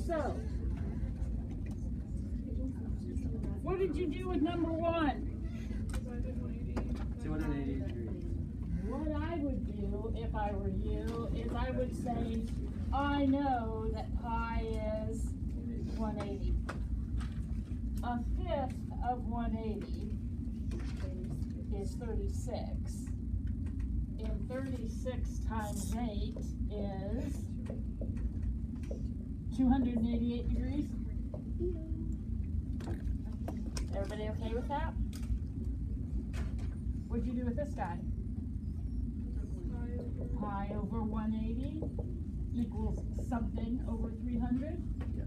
So, what did you do with number 1? 280 degrees. What I would do if I were you is I would say, I know that pi is 180. A fifth of 180 is 36. And 36 times 8 is 288 degrees. Everybody okay with that? What'd you do with this guy? Pi over 180 equals something over 300. Yes.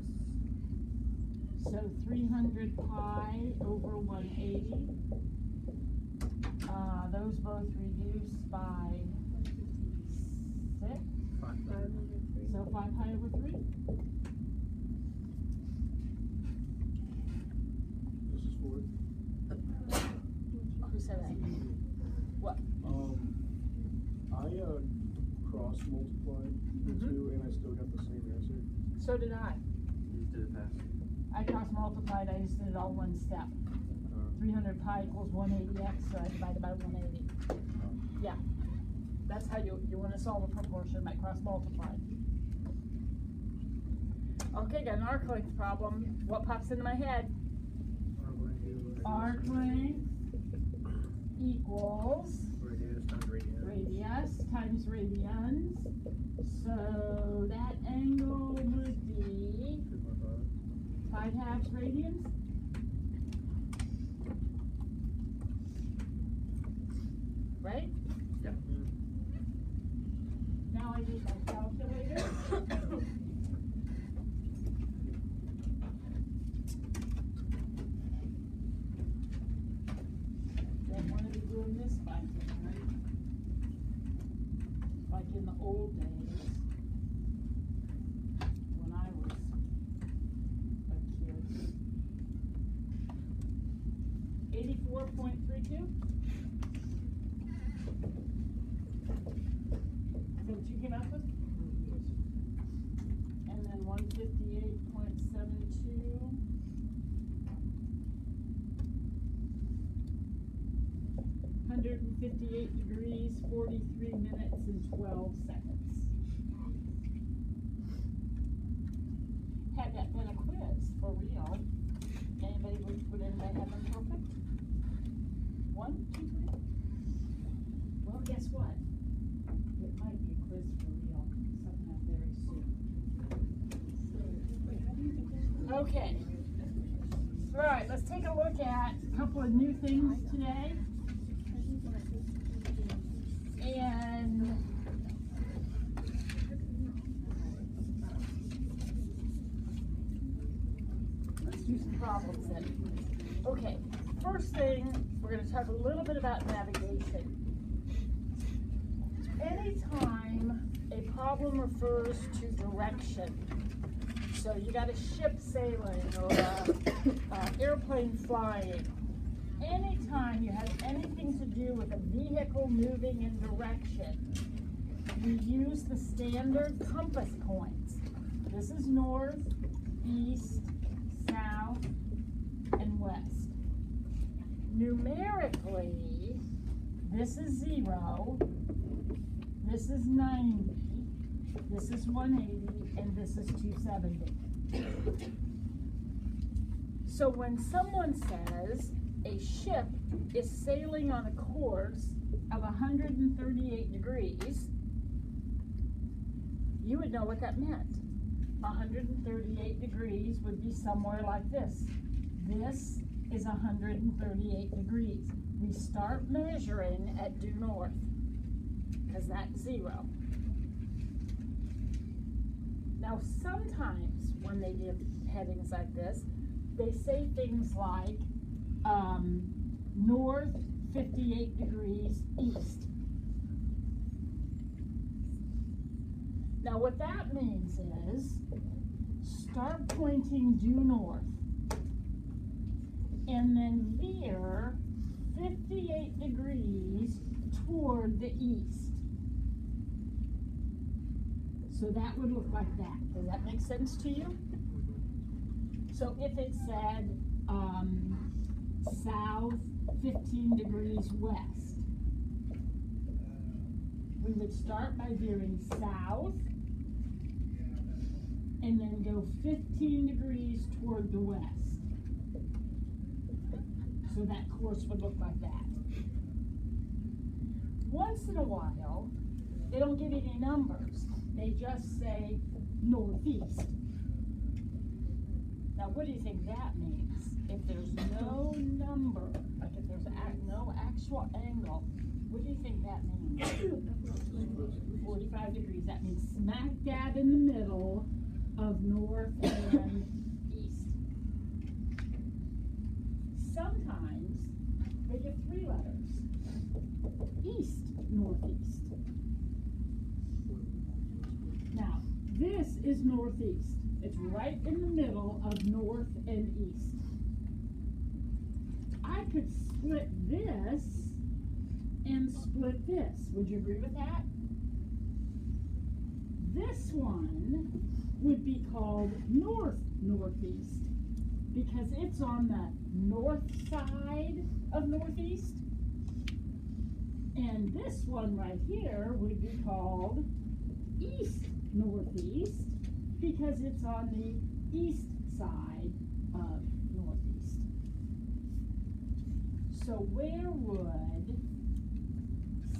So 300 pi over 180. Those both reduce by 6. 5. So 5 pi over 3. This is 4. Who said that? What? I cross multiplied the 2 and I still got the same answer. So did I. You just did it fast. I cross multiplied, I just did it all one step. 300 pi equals 180x, so I divided by 180. Yeah. That's how you want to solve a proportion by cross multiplied. Okay, got an arc length problem. What pops into my head? Arc length equals Radius times radius. radius times radians. So that angle would be 5/2 radians. Right? Yeah. Now I need my calculator. Don't want to be doing this by hand, right? Like in the old days when I was a kid. 84.32. Is that what you came up with? And then 158.72. 158 degrees, 43 minutes, and 12 seconds. Had that been a quiz for real, anybody would anybody have them perfect? 1, 2, 3? Well, guess what? It might be a quiz for real sometime very soon. Okay. All right, let's take a look at a couple of new things today. And let's do some problems then. Okay, first thing, we're going to talk a little bit about navigation. Anytime a problem refers to direction, so you got a ship sailing or an airplane flying, anytime you have anything to do with a vehicle moving in direction, you use the standard compass points. This is north, east, south, and west. Numerically, this is 0, this is 90, this is 180, and this is 270. So when someone says a ship is sailing on a course of 138 degrees, you would know what that meant. 138 degrees would be somewhere like this. This is 138 degrees. We start measuring at due north, because that's 0. Now sometimes when they give headings like this, they say things like north 58 degrees east. Now what that means is start pointing due north and then veer 58 degrees toward the east. So that would look like that. Does that make sense to you? So if it said south 15 degrees west, we would start by veering south and then go 15 degrees toward the west. So that course would look like that. Once in a while, they don't give you any numbers. They just say northeast. Now, what do you think that means? If there's no number, like if there's no actual angle, what do you think that means? 45 degrees. That means smack dab in the middle of north and east. Sometimes they give 3 letters. East, northeast. Now, this is northeast. It's right in the middle of north and east. I could split this and split this. Would you agree with that? This one would be called north-northeast because it's on the north side of northeast. And this one right here would be called east-northeast because it's on the east side of northeast. So where would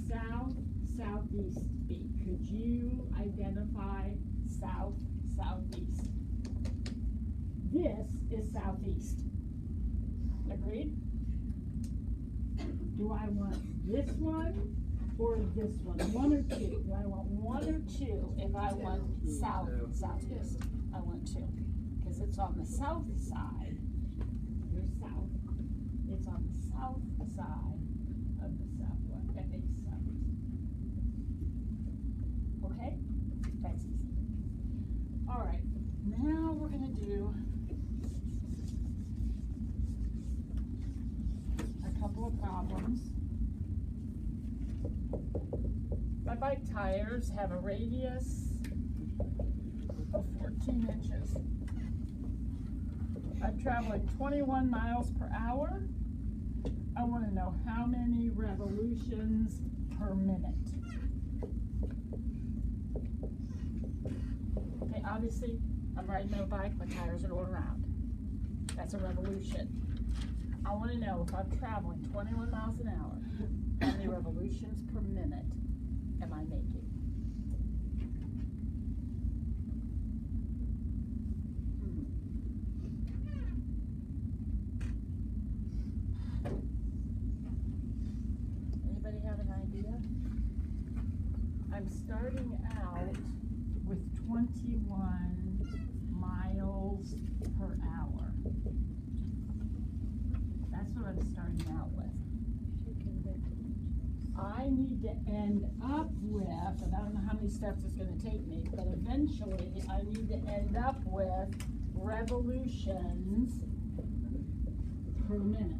south-southeast be? Could you identify south-southeast? This is southeast. Agreed? Do I want this one or this one? 1 or 2? Do I want 1 or 2 if I want south-southeast? I want 2 because it's on the south side. Here's south. It's on the south side of the southwest. That makes sense. Okay? That's easy. All right. Now we're going to do a couple of problems. My bike tires have a radius of 14 inches. I'm traveling 21 miles per hour. I want to know how many revolutions per minute. Okay, obviously, I'm riding my bike, my tires are going around. That's a revolution. I want to know if I'm traveling 21 miles an hour, how many revolutions per minute am I making? Anybody have an idea? I'm starting out with 21 miles per hour. That's what I'm starting out with. I need to end up with, and I don't know how many steps it's going to take me, but eventually I need to end up with revolutions per minute.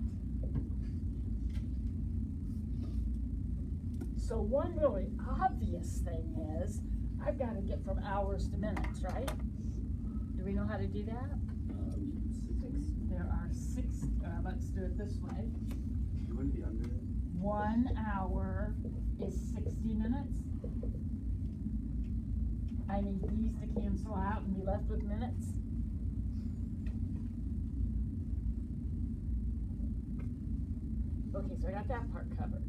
So one really obvious thing is I've got to get from hours to minutes, right? Do we know how to do that? There are 6, let's do it this way. You wouldn't be under it? 1 hour is 60 minutes. I need these to cancel out and be left with minutes. Okay, so I got that part covered.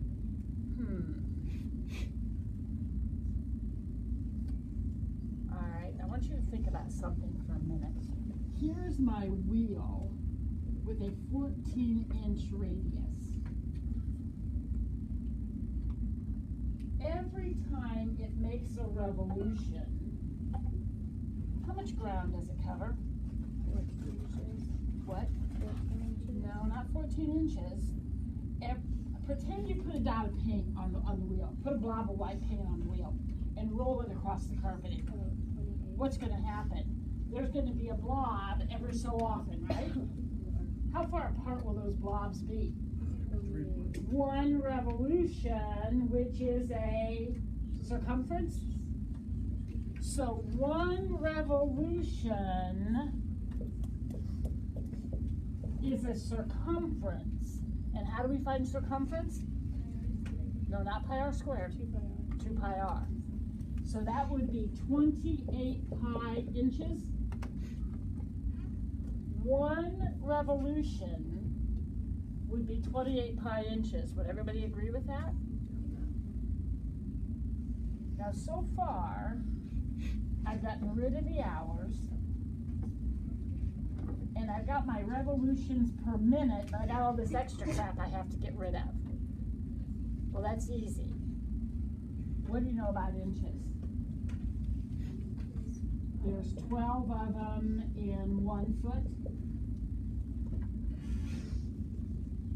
All right, I want you to think about something for a minute. Here's my wheel with a 14-inch radius. Every time it makes a revolution, how much ground does it cover? 14 inches. What? 14 inches. No, not 14 inches. Pretend you put a dot of paint on the wheel. Put a blob of white paint on the wheel and roll it across the carpeting. What's going to happen? There's going to be a blob every so often, right? How far apart will those blobs be? 1 revolution, which is a circumference. So 1 revolution is a circumference. And how do we find circumference? No, not pi r squared. 2 pi r. So that would be 28 pi inches. 1 revolution would be 28 pi inches. Would everybody agree with that? Now, so far, I've gotten rid of the hours, and I've got my revolutions per minute, but I got all this extra crap I have to get rid of. Well, that's easy. What do you know about inches? There's 12 of them in 1 foot.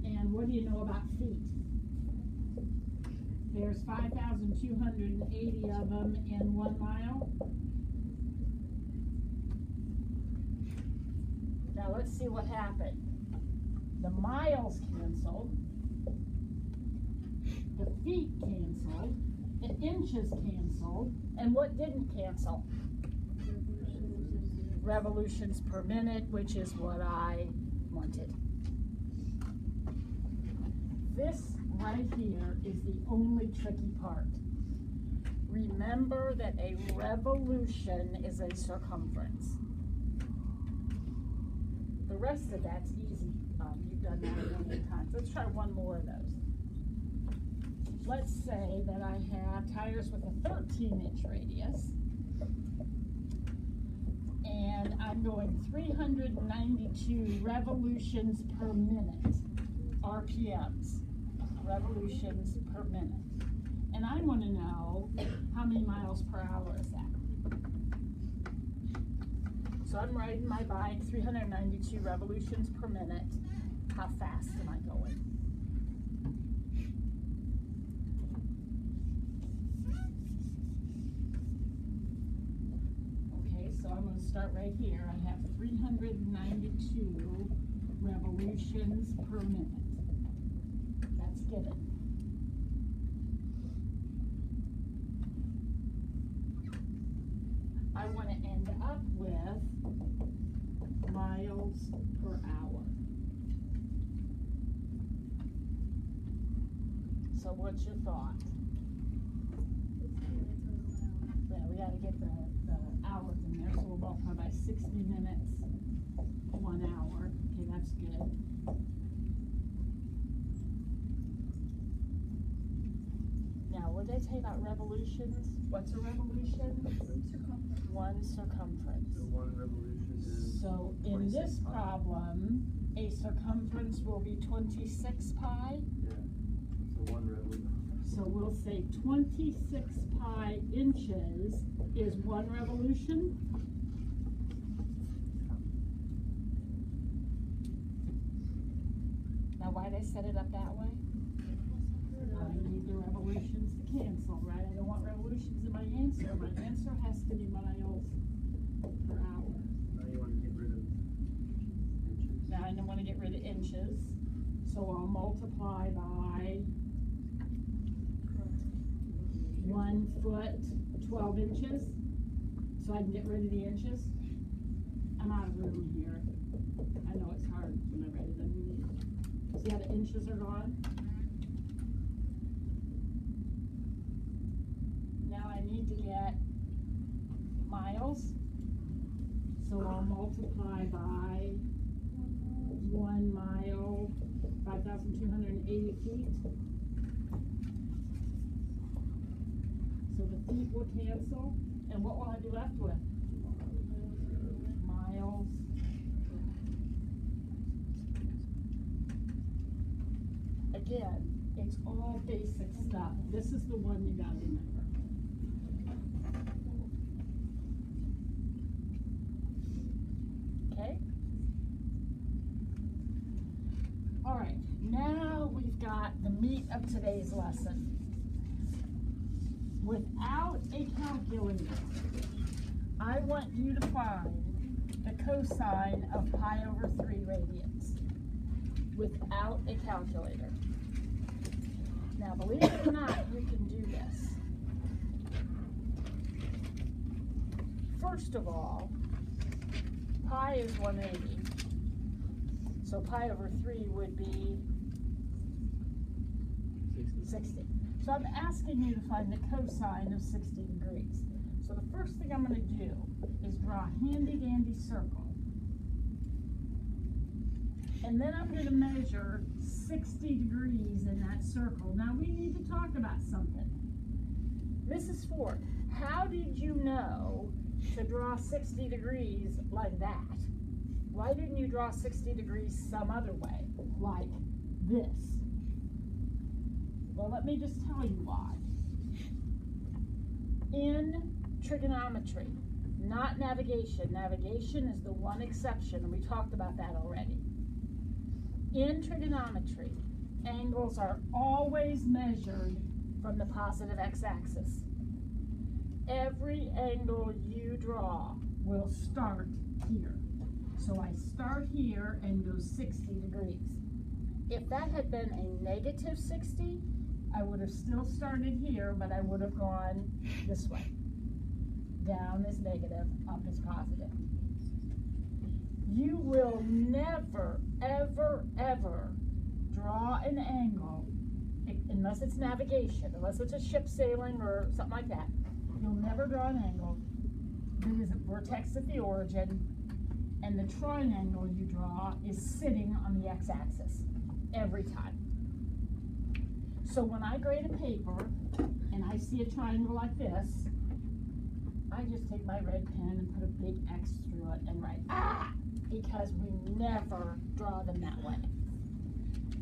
And what do you know about feet? There's 5,280 of them in 1 mile. Now let's see what happened. The miles canceled, the feet canceled, the inches canceled, and what didn't cancel? Revolutions per minute, which is what I wanted. This right here is the only tricky part. Remember that a revolution is a circumference. The rest of that's easy. You've done that a million times. Let's try one more of those. Let's say that I have tires with a 13-inch radius, and I'm going 392 revolutions per minute, RPMs, revolutions per minute. And I want to know how many miles per hour is that. So I'm riding my bike 392 revolutions per minute. How fast am I going? Okay, so I'm going to start right here. I have 392 revolutions per minute. That's given. I want to end up with miles per hour. So what's your thought? Yeah, we got to get the hours in there, so we'll multiply by 60 minutes, 1 hour. Okay, that's good. Now, what did I tell you about revolutions? What's a revolution? Circumference. 1 circumference. So 1 revolution is. So in this problem, a circumference will be 26 pi. Yeah. So 1 revolution. So we'll say 26 pi inches is 1 revolution. Now, why did I set it up that way? I need the revolutions to cancel, right? I don't want revolutions in my answer. My answer has to be miles per hour. Now you want to get rid of inches. Now I don't want to get rid of inches, so I'll multiply by 1 foot, 12 inches, so I can get rid of the inches. I'm out of room here. I know it's hard whenever I see how the inches are gone. Now I need to get miles, so I'll multiply by 1 mile, 5,280 feet. So the feet will cancel, and what will I be left with? Miles. Again, it's all basic stuff. This is the one you gotta remember. Okay? All right, now we've got the meat of today's lesson. Without a calculator, I want you to find the cosine of pi over 3 radians. Without a calculator. Now, believe it or not, you can do this. First of all, pi is 180. So pi over 3 would be 60. So I'm asking you to find the cosine of 60 degrees. So the first thing I'm going to do is draw a handy dandy circle. And then I'm going to measure 60 degrees in that circle. Now we need to talk about something. Mrs. Ford, how did you know to draw 60 degrees like that? Why didn't you draw 60 degrees some other way, like this? Well, let me just tell you why. In trigonometry, not navigation. Navigation is the one exception, and we talked about that already. In trigonometry, angles are always measured from the positive x-axis. Every angle you draw will start here. So I start here and go 60 degrees. If that had been a negative 60, I would have still started here, but I would have gone this way. Down is negative, up is positive. You will never, ever, ever draw an angle, unless it's navigation, unless it's a ship sailing or something like that. You'll never draw an angle that is a vertex at the origin, and the triangle you draw is sitting on the x-axis every time. So when I grade a paper and I see a triangle like this, I just take my red pen and put a big X through it and write, ah! Because we never draw them that way.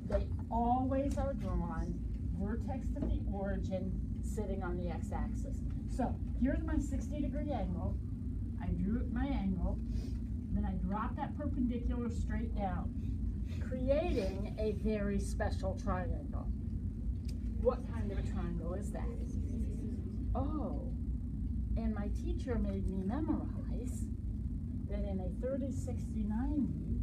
They always are drawn vertex to the origin, sitting on the x-axis. So here's my 60-degree angle. I drew my angle, then I drop that perpendicular straight down, creating a very special triangle. What kind of a triangle is that? Oh, and my teacher made me memorize that in a 30, 60, 90,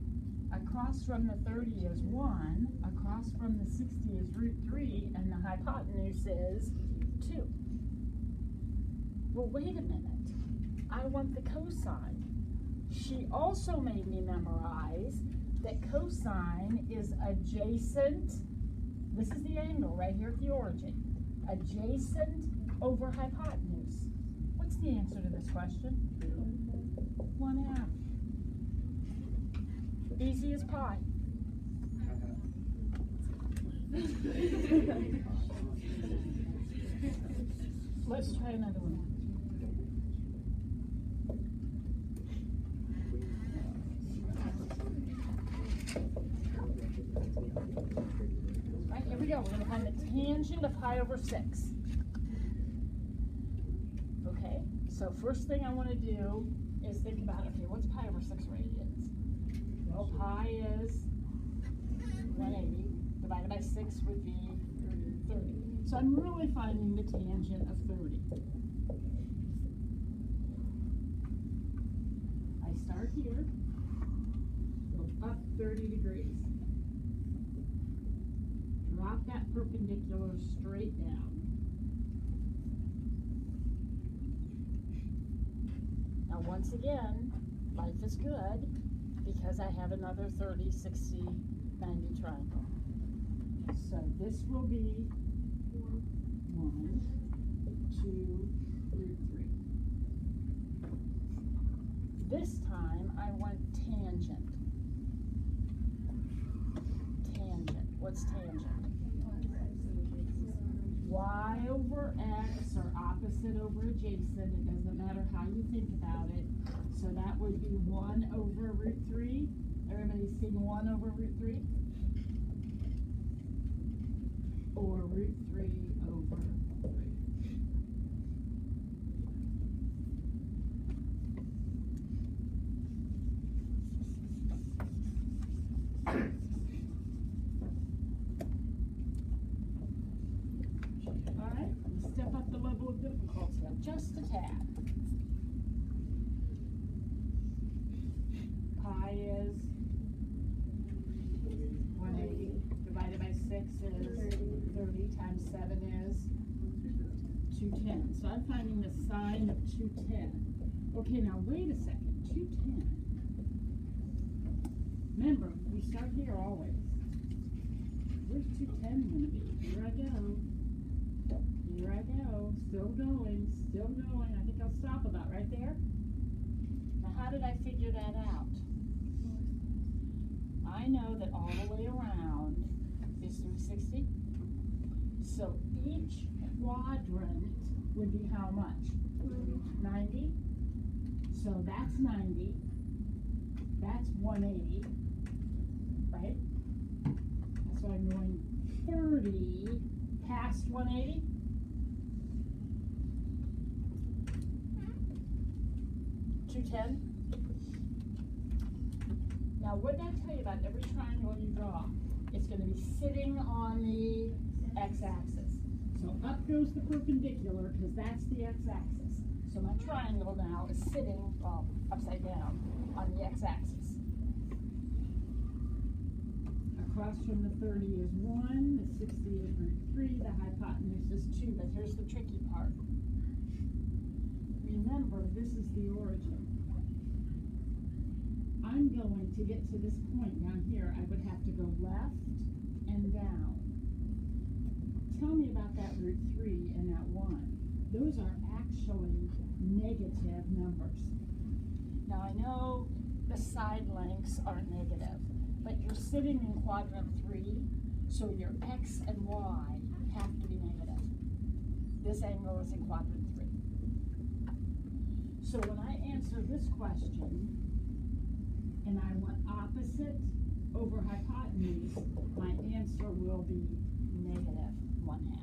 across from the 30 is 1, across from the 60 is root 3, and the hypotenuse is 2. Well, wait a minute. I want the cosine. She also made me memorize that cosine is adjacent. This is the angle right here at the origin. Adjacent over hypotenuse. What's the answer to this question? 1/2. Easy as pie. Let's try another one. Right, here we go. We're going to find the tangent of pi over 6. Okay, so first thing I want to do is think about, okay, what's pi over 6 radians? Well, pi is 180 divided by 6 would be 30. So I'm really finding the tangent of 30. I start here, go up 30 degrees. Drop that perpendicular straight down. Now once again, life is good because I have another 30, 60, 90 triangle. So this will be 1, 2, root 3. This time I want tangent. Tangent. What's tangent? Y over x or opposite over adjacent. It doesn't matter how you think about it. So that would be 1 over root 3. Everybody's seeing 1 over root 3? Or root 3 over 3. Alright, let's step up the level of difficulty just a tad. Pi is 180 divided by 6 is 30 times 7 is 210. So I'm finding the sine of 210. Okay, now wait a second. 210. Remember, we start here always. Where's 210 gonna be? Here I go. Here I go. Still going, still going. I think I'll stop about right there. Now, how did I figure that out? I know that all the way around is 360. So each quadrant would be how much? 90. So that's 90. That's 180. Right? So I'm going 30 past 180. $210. Now, what did I tell you about every triangle you draw? It's going to be sitting on the x-axis. So up goes the perpendicular because that's the x-axis. So my triangle now is sitting, well, upside down on the x-axis. Across from the 30 is 1, the 60 is root 3, the hypotenuse is 2. But here's the tricky part. Remember, this is the origin. I'm going to get to this point down here. I would have to go left and down. Tell me about that root 3 and that 1. Those are actually negative numbers. Now I know the side lengths are negative, but you're sitting in quadrant 3, so your x and y have to be negative. This angle is in quadrant 3. So when I answer this question, and I want opposite over hypotenuse, my answer will be negative 1/2.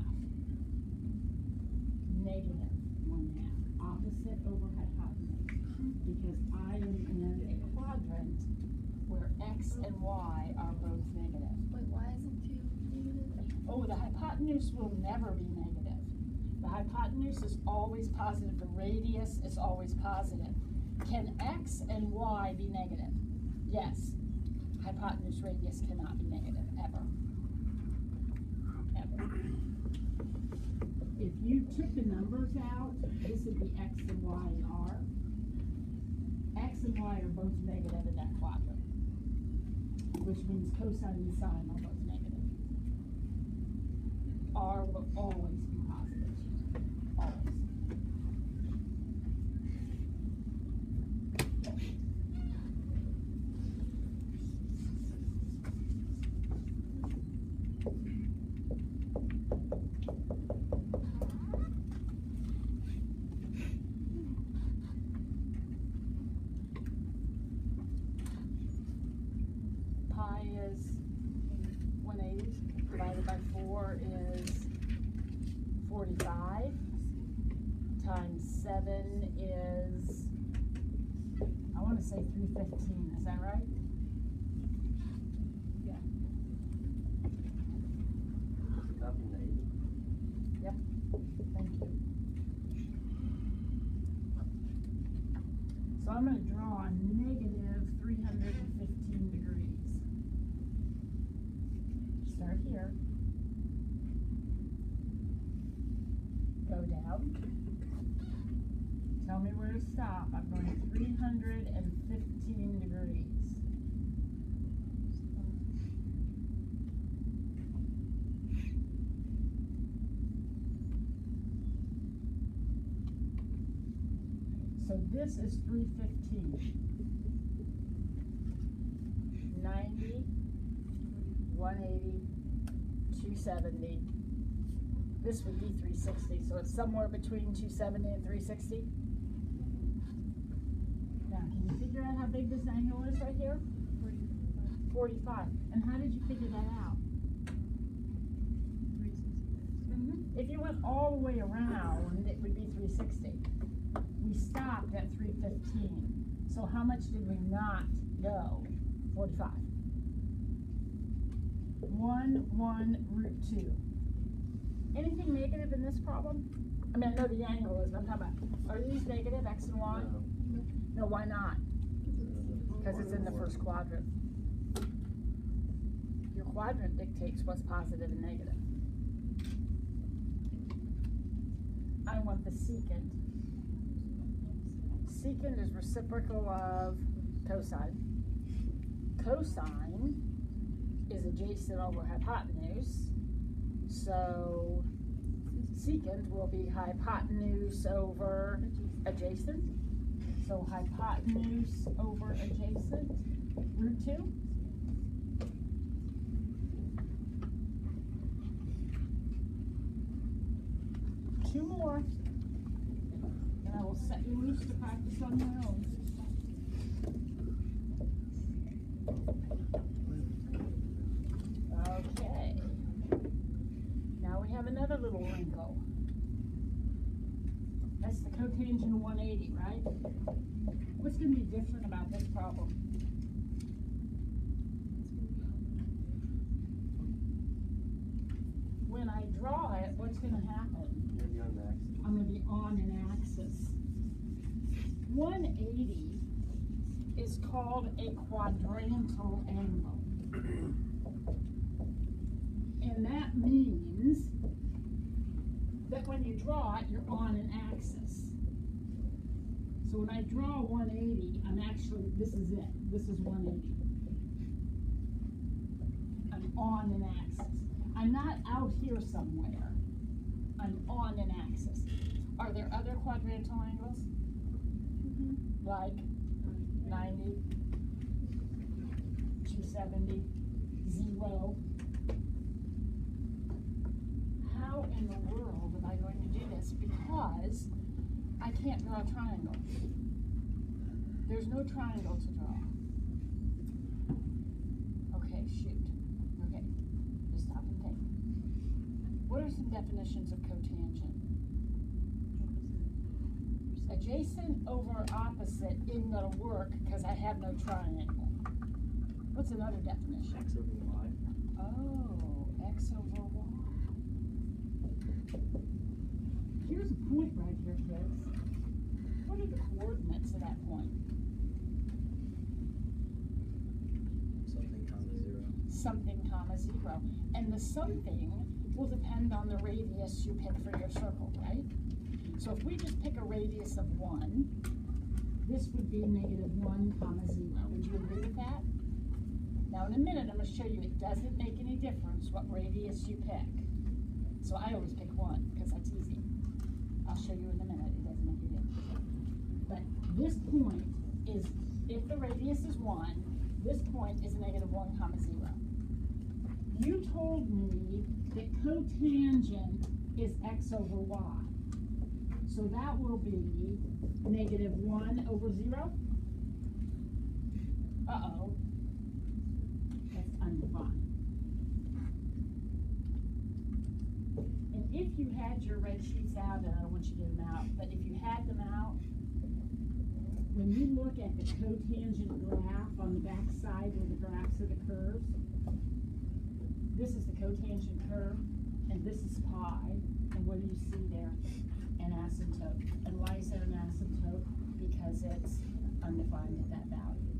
Negative 1/2. Opposite over hypotenuse. Because I am in a quadrant where x and y are both negative. Wait, why isn't 2 negative? Oh, the hypotenuse will never be negative. The hypotenuse is always positive. The radius is always positive. Can x and y be negative? Yes. Hypotenuse radius cannot be negative, ever. Ever. If you took the numbers out, this would be x and y and r. X and y are both negative in that quadrant, which means cosine and sine are both negative. R will always be positive. Always. Pi is 180 divided by 4 is 45 times 7 is, I want to say 315. Is that right? Yeah. Copy negative. Yep. Thank you. So I'm going to draw a negative 315 degrees. Start here. Go down. Tell me where to stop. I'm going 315 degrees. So this is 315. 90, 180, 270. This would be 360, so it's somewhere between 270 and 360. Now, can you figure out how big this angle is right here? 45. And how did you figure that out? 360. If you went all the way around, it would be 360. We stopped at 315. So how much did we not go? 45. 1 root 2. Anything negative in this problem? I mean, I know the angle is, but I'm talking about, are these negative, x and y? No. No, why not? Because it's in the first quadrant. Your quadrant dictates what's positive and negative. I want the secant. Secant is reciprocal of cosine. cosine is adjacent over hypotenuse, so secant will be hypotenuse over adjacent. So hypotenuse over adjacent, root 2. Two more, and I will set you loose to practice on your own. Okay. Now we have another little wrinkle. That's the cotangent of 180, right? What's going to be different about this problem? When I draw it, what's going to happen? You're gonna be on the axis. I'm going to be on an axis. 180 is called a quadrantal angle. And that means that when you draw it, you're on an axis. So when I draw 180, I'm actually, this is it. This is 180. I'm on an axis. I'm not out here somewhere. I'm on an axis. Are there other quadrantal angles? Like 90, 270, 0. How in the world am I going to do this? Because I can't draw a triangle. There's no triangle to draw. Okay, shoot. Okay, just stop and think. What are some definitions of cotangent? Adjacent over opposite isn't going to work because I have no triangle. What's another definition? X over Y. Oh, x over y. Here's a point right here, kids. What are the coordinates of that point? Something comma 0. Something comma 0. And the something will depend on the radius you pick for your circle, right? So if we just pick a radius of 1, this would be -1 comma 0. Would you agree with that? Now in a minute I'm going to show you it doesn't make any difference what radius you pick. So I always pick 1 because that's easy. I'll show you in a minute, it doesn't make any difference. But this point is, if the radius is 1, this point is -1 comma 0. You told me that cotangent is x over y. So that will be -1 over 0. Uh-oh. That's undefined. And if you had your red sheets out, and I don't want you to get them out, but if you had them out, when you look at the cotangent graph on the back side where the graphs of the curves, this is the cotangent curve, and this is pi, and what do you see there? An asymptote. And why is there an asymptote? Because it's undefined at that value.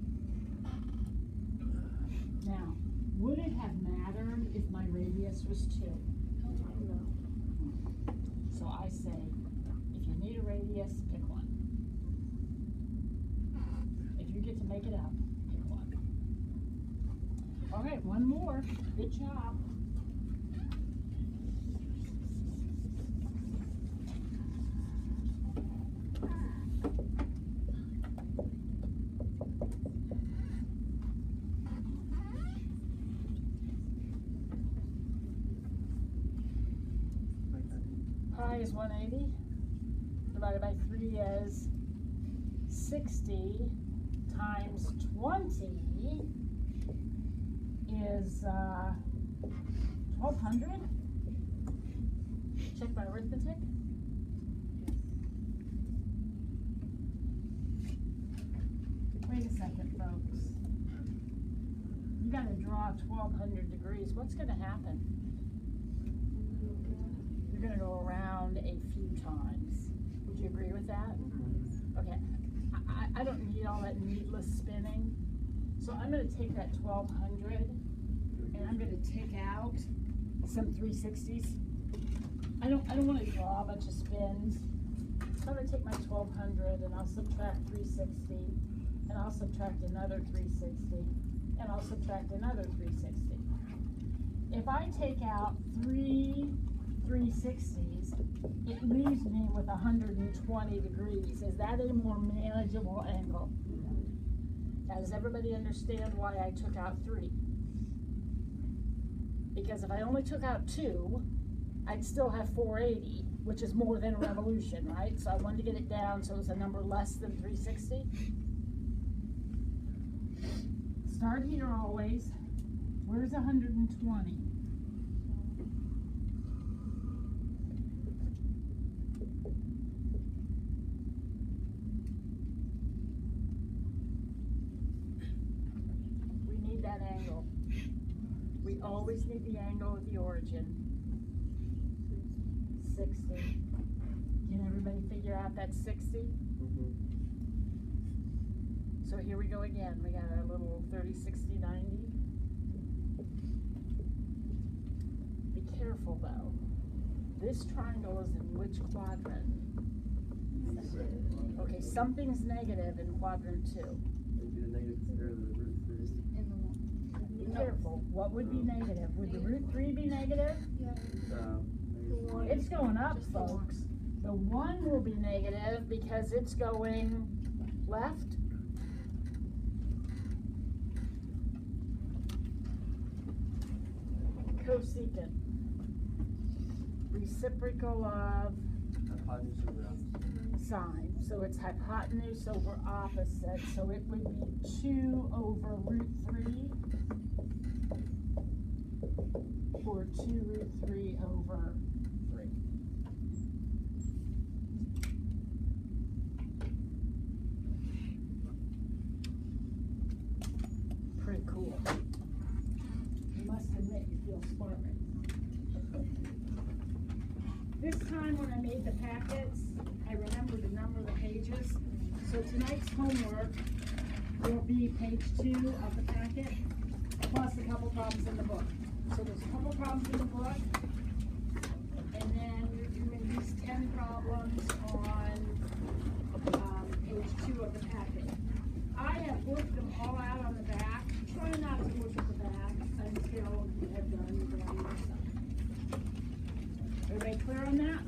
Now, would it have mattered if my radius was 2? No. So I say, if you need a radius, pick 1. If you get to make it up, pick 1. All right, one more. Good job. Pi is 180, divided by 3 is 60, times 20 is 1200. Check my arithmetic. Wait a second, folks. You gotta draw 1200 degrees. What's gonna happen? You're gonna go around a few times. Would you agree with that? Okay. I don't need all that needless spinning. So I'm gonna take that 1200 and I'm gonna take out some 360s. I don't want to draw a bunch of spins. So I'm gonna take my 1200 and I'll subtract 360 and I'll subtract another 360 and I'll subtract another 360. If I take out 3/360s, it leaves me with 120 degrees. Is that a more manageable angle? Now, does everybody understand why I took out 3? Because if I only took out 2, I'd still have 480, which is more than a revolution, right? So I wanted to get it down so it's a number less than 360. Start here always. Where's 120? We need that angle. We always need the angle of the origin. 60. Can everybody figure out that 60? So here we go again. We got our little 30, 60, 90. Be careful though. This triangle is in which quadrant? Okay, something's negative in quadrant 2. Maybe the negative or the root 3. Be careful. What would be negative? Would the root 3 be negative? It's going up, folks. The 1 will be negative because it's going left. Cosecant. Reciprocal of Hypotenuse over opposite. sine. So it's hypotenuse over opposite. So it would be 2 over root 3 or 2 root 3 over 3. Pretty cool. You must admit you feel smart. This time when I made the packets, I remembered the number of the pages. So tonight's homework will be page 2 of the packet, plus a couple problems in the book. So there's a couple problems in the book, and then you're doing these 10 problems on page 2 of the packet. I have worked them all out on the back. Try not to look at the back until you have done your stuff. Everybody clear on that?